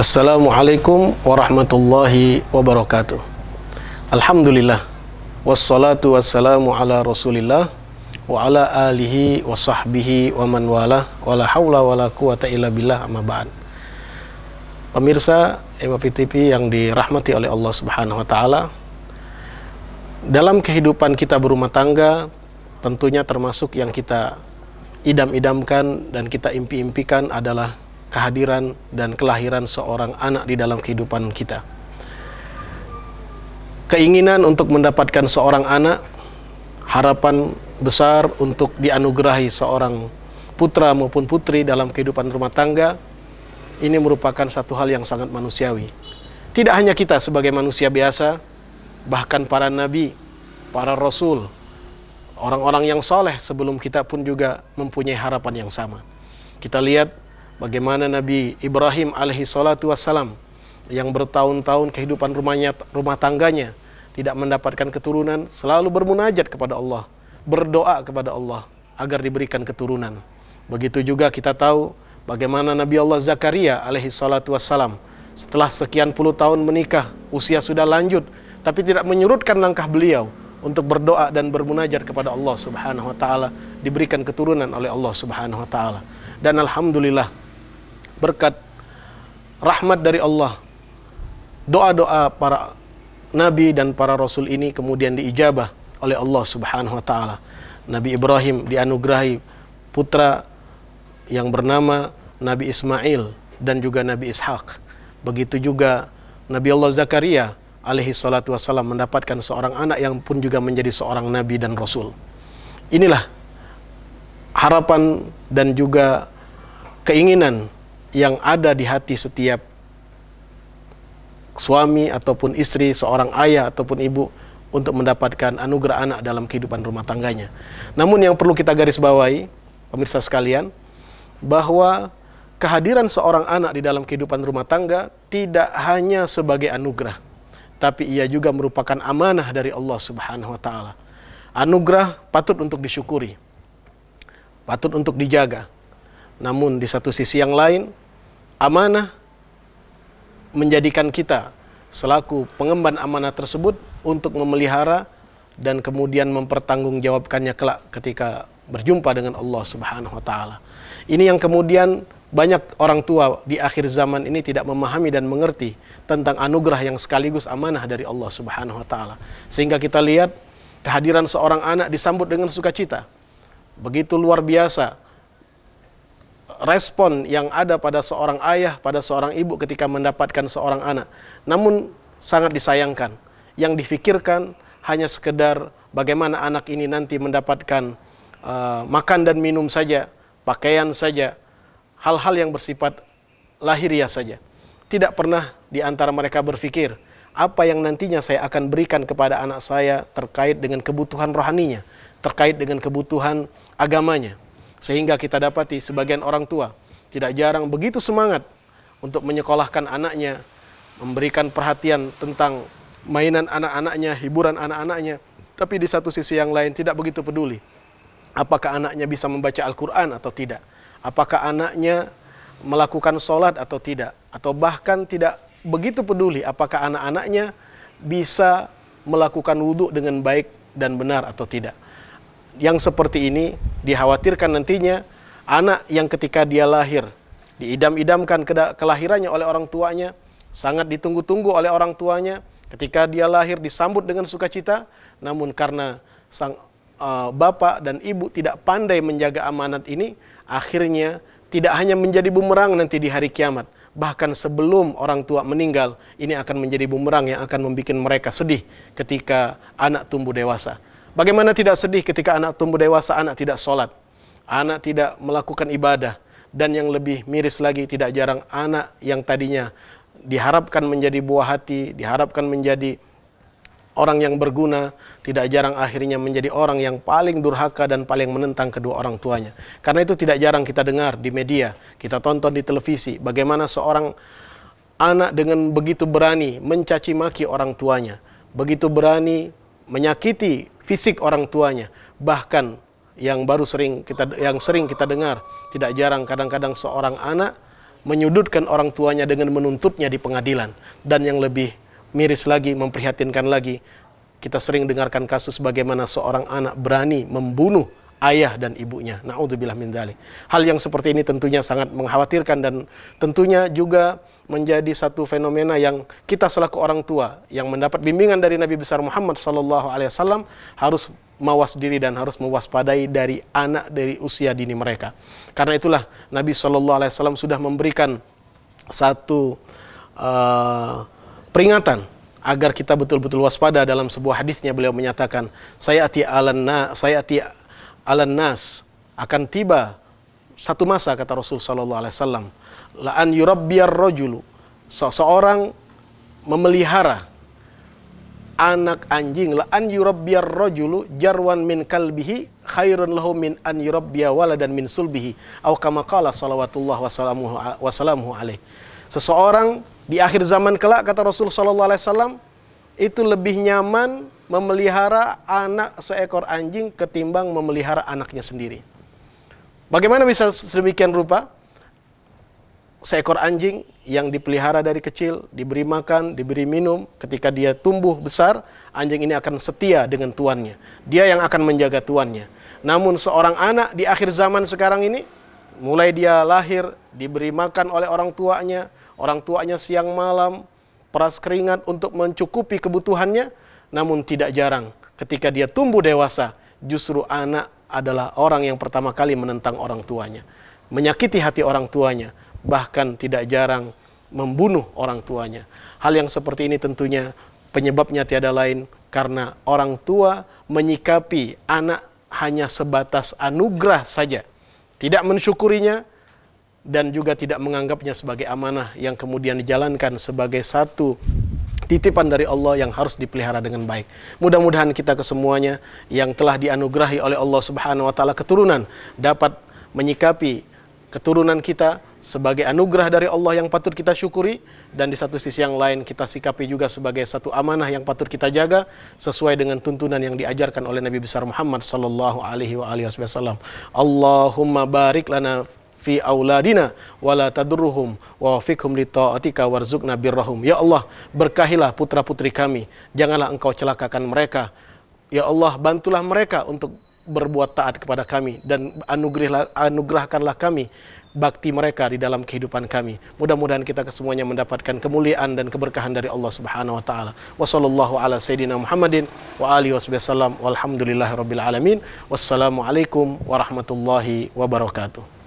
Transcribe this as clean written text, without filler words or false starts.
Assalamualaikum warahmatullahi wabarakatuh. Alhamdulillah, wassalatu wassalamu ala rasulillah wa ala alihi wa sahbihi wa man wala wala hawla wala quwata illa billah, amma ba'd. Pemirsa MAPTV yang dirahmati oleh Allah Subhanahu wa taala, dalam kehidupan kita berumah tangga tentunya termasuk yang kita idam-idamkan dan kita impi-impikan adalah kehadiran dan kelahiran seorang anak di dalam kehidupan kita. Keinginan untuk mendapatkan seorang anak, harapan besar untuk dianugerahi seorang putra maupun putri dalam kehidupan rumah tangga, ini merupakan satu hal yang sangat manusiawi. Tidak hanya kita sebagai manusia biasa, bahkan para nabi, para rasul, orang-orang yang soleh sebelum kita pun juga mempunyai harapan yang sama. Kita lihat bagaimana Nabi Ibrahim alaihi salatu wassalam yang bertahun-tahun kehidupan rumah tangganya tidak mendapatkan keturunan, selalu bermunajat kepada Allah, berdoa kepada Allah agar diberikan keturunan. Begitu juga kita tahu bagaimana Nabi Allah Zakaria alaihi salatu wassalam setelah sekian puluh tahun menikah, usia sudah lanjut, tapi tidak menyurutkan langkah beliau untuk berdoa dan bermunajat kepada Allah Subhanahu wa taala, diberikan keturunan oleh Allah Subhanahu wa taala. Dan alhamdulillah, berkat rahmat dari Allah, doa-doa para nabi dan para rasul ini kemudian diijabah oleh Allah Subhanahu wa taala. Nabi Ibrahim dianugerahi putra yang bernama Nabi Ismail dan juga Nabi Ishak. Begitu juga Nabi Allah Zakaria alaihi salatu wassalam mendapatkan seorang anak yang pun juga menjadi seorang nabi dan rasul. Inilah harapan dan juga keinginan yang ada di hati setiap suami ataupun istri, seorang ayah ataupun ibu untuk mendapatkan anugerah anak dalam kehidupan rumah tangganya. Namun yang perlu kita garis bawahi, pemirsa sekalian, bahwa kehadiran seorang anak di dalam kehidupan rumah tangga tidak hanya sebagai anugerah, tapi ia juga merupakan amanah dari Allah Subhanahu wa taala. Anugerah patut untuk disyukuri, patut untuk dijaga. Namun di satu sisi yang lain, amanah menjadikan kita selaku pengemban amanah tersebut untuk memelihara dan kemudian mempertanggungjawabkannya kelak ketika berjumpa dengan Allah Subhanahu wa taala. Ini yang kemudian banyak orang tua di akhir zaman ini tidak memahami dan mengerti tentang anugerah yang sekaligus amanah dari Allah Subhanahu wa taala. Sehingga kita lihat kehadiran seorang anak disambut dengan sukacita. Begitu luar biasa respon yang ada pada seorang ayah, pada seorang ibu ketika mendapatkan seorang anak. Namun sangat disayangkan, yang difikirkan hanya sekedar bagaimana anak ini nanti mendapatkan makan dan minum saja, pakaian saja, hal-hal yang bersifat lahiriah saja. Tidak pernah di antara mereka berpikir apa yang nantinya saya akan berikan kepada anak saya terkait dengan kebutuhan rohaninya, terkait dengan kebutuhan agamanya. Sehingga kita dapati sebagian orang tua tidak jarang begitu semangat untuk menyekolahkan anaknya, memberikan perhatian tentang mainan anak-anaknya, hiburan anak-anaknya, tapi di satu sisi yang lain tidak begitu peduli apakah anaknya bisa membaca Al-Quran atau tidak, apakah anaknya melakukan sholat atau tidak, atau bahkan tidak begitu peduli apakah anak-anaknya bisa melakukan wudhu dengan baik dan benar atau tidak. Yang seperti ini dikhawatirkan nantinya anak yang ketika dia lahir diidam-idamkan kelahirannya oleh orang tuanya, sangat ditunggu-tunggu oleh orang tuanya, ketika dia lahir disambut dengan sukacita, namun karena sang bapak dan ibu tidak pandai menjaga amanat ini, akhirnya tidak hanya menjadi bumerang nanti di hari kiamat, bahkan sebelum orang tua meninggal, ini akan menjadi bumerang yang akan membuat mereka sedih ketika anak tumbuh dewasa. Bagaimana tidak sedih ketika anak tumbuh dewasa, anak tidak sholat, anak tidak melakukan ibadah, dan yang lebih miris lagi, tidak jarang anak yang tadinya diharapkan menjadi buah hati, diharapkan menjadi orang yang berguna, tidak jarang akhirnya menjadi orang yang paling durhaka dan paling menentang kedua orang tuanya. Karena itu tidak jarang kita dengar di media, kita tonton di televisi, bagaimana seorang anak dengan begitu berani mencaci maki orang tuanya, begitu berani menyakiti fisik orang tuanya. Bahkan yang sering kita dengar, tidak jarang kadang-kadang seorang anak menyudutkan orang tuanya dengan menuntutnya di pengadilan. Dan yang lebih miris lagi, memprihatinkan lagi, kita sering dengarkan kasus bagaimana seorang anak berani membunuh ayah dan ibunya. Na'udzubillah min dzalik. Hal yang seperti ini tentunya sangat mengkhawatirkan dan tentunya juga menjadi satu fenomena yang kita selaku orang tua yang mendapat bimbingan dari Nabi besar Muhammad SAW harus mawas diri dan harus mewaspadai dari anak dari usia dini mereka. Karena itulah Nabi SAW sudah memberikan satu peringatan agar kita betul-betul waspada. Dalam sebuah hadisnya beliau menyatakan, sayati alan nas, akan tiba satu masa, kata Rasul sallallahu alaihi wasallam, la an yurabbiyar rajulu, seseorang memelihara anak anjing, la an yurabbiyar rajulu jarwan min kalbihi khairun lahu min an yurabbiya waladan min sulbihi, atau kama qala salawatullah wassalamuhu alaihi. Seseorang di akhir zaman kelak, kata Rasul sallallahu alaihi wasallam, itu lebih nyaman memelihara anak seekor anjing ketimbang memelihara anaknya sendiri. Bagaimana bisa sedemikian rupa? Seekor anjing yang dipelihara dari kecil, diberi makan, diberi minum, ketika dia tumbuh besar, anjing ini akan setia dengan tuannya. Dia yang akan menjaga tuannya. Namun seorang anak di akhir zaman sekarang ini, mulai dia lahir, diberi makan oleh orang tuanya siang malam, peras keringat untuk mencukupi kebutuhannya, namun tidak jarang ketika dia tumbuh dewasa, justru anak adalah orang yang pertama kali menentang orang tuanya, menyakiti hati orang tuanya, bahkan tidak jarang membunuh orang tuanya. Hal yang seperti ini tentunya penyebabnya tiada lain karena orang tua menyikapi anak hanya sebatas anugerah saja, tidak mensyukurinya, dan juga tidak menganggapnya sebagai amanah yang kemudian dijalankan sebagai satu titipan dari Allah yang harus dipelihara dengan baik. Mudah-mudahan kita kesemuanya yang telah dianugerahi oleh Allah Subhanahu wa taala keturunan dapat menyikapi keturunan kita sebagai anugerah dari Allah yang patut kita syukuri, dan di satu sisi yang lain kita sikapi juga sebagai satu amanah yang patut kita jaga sesuai dengan tuntunan yang diajarkan oleh Nabi besar Muhammad sallallahu alaihi wasallam. Allahumma barik lana fi auladina wala tadurruhum wa wafiqhum li taatika warzuqna birrahum. Ya Allah, berkahilah putra-putri kami, janganlah engkau celakakan mereka. Ya Allah, bantulah mereka untuk berbuat taat kepada kami, dan anugerahkanlah kami bakti mereka di dalam kehidupan kami. Mudah-mudahan kita kesemuanya mendapatkan kemuliaan dan keberkahan dari Allah Subhanahu wa taala. Wa sallallahu ala sayidina Muhammadin wa alihi wasallam walhamdulillahirabbil alamin. Wassalamu alaikum warahmatullahi wabarakatuh.